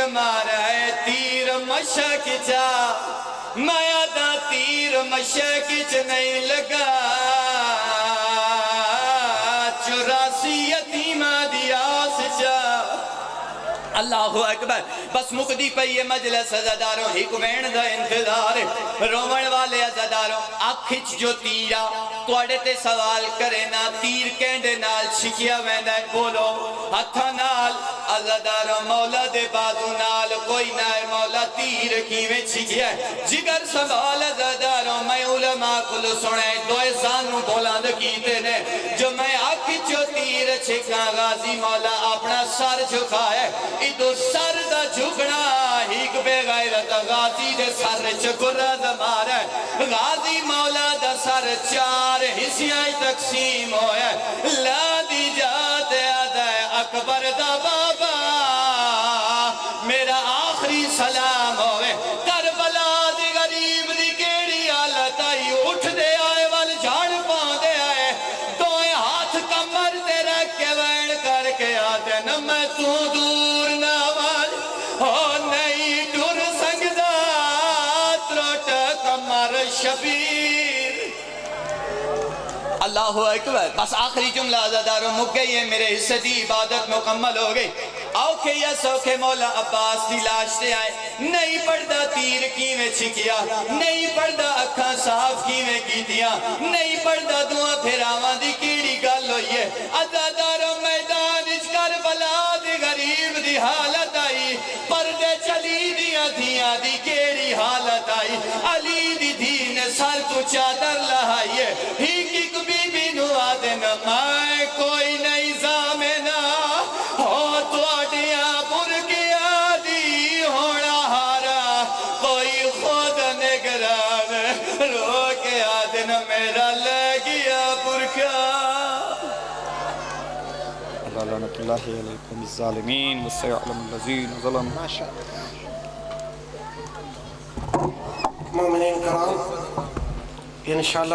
مارا ہے تیر مشک چا میں آدھا تیر مشک چ نہیں لگا 84 یتیمہ دی آس چا اللہ اکبر بس مقدی پئی مجلس عزاداروں ہی کوین دا انتظار رومن والے عزاداروں آکھچ جو تیرا توڑے تے سوال کرے نا تیر کینڈے نال چھکیا ویندہ ہے بولو ہتھا نال عزاداروں مولا دے بازو نال کوئی نہ ہے مولا تیر کیویں چھکیا ہے جگر سوال عزاداروں میں علماء کلو سنے دوئے زانوں بولاند کیتے نے جو میں آکھچ جو تیر چھکا غازی مولا اپنا سر جھکا ہے ادو سر دا جھکنا ہیک بے غیرت غازی دے سر چکرد مارا غازی مولا دا سر 4 حصیاں تقسیم ہویا لا دی جاتے آدھے اکبر دا بابا میرا آخری سلام ہوئے کربلا دی غریب دی کیڑی حالت آئی اٹھ دے آئے وال جھاڑ پاں دے آئے دوئے ہاتھ کمر دے رکھ کے وین کر کے آتے نہ میں تو دور نہ وال ہو نہیں ڈر سنگدہ تروٹ کمر شبیر اللہ اکبر بس آخری جملہ عزاداروں مک گئی ہے میرے حصے دی عبادت مکمل ہو گئی اوکے یا سوکے مولا عباس دی لاشتے آئے نہیں پڑھدا تیر کیویں چھکیا نہیں پڑھدا اکھاں صاف کیویں کیتیاں نہیں پڑھدا دعا پھراواں دی کیڑی گل ہوئی ہے عزاداروں میدان اچ کربلا دی غریب دی حالت آئی پردے چلی دیاں دھیاں دی کیڑی حالت آئی علی دی دھی نے سر تو چادر لہائی ہے ہی کی کبھی بھی نو آدن میں کوئی نہیں زامنہ ہو تو آڈیاں برگیا دی ہونا ہارا کوئی خود نگران رو کے آدن میرا لگیا برکا اللہ لعنت اللہ علیکم الظالمین وسيعلم الذین ظلموا ما شاء مومنین کرام انشاءاللہ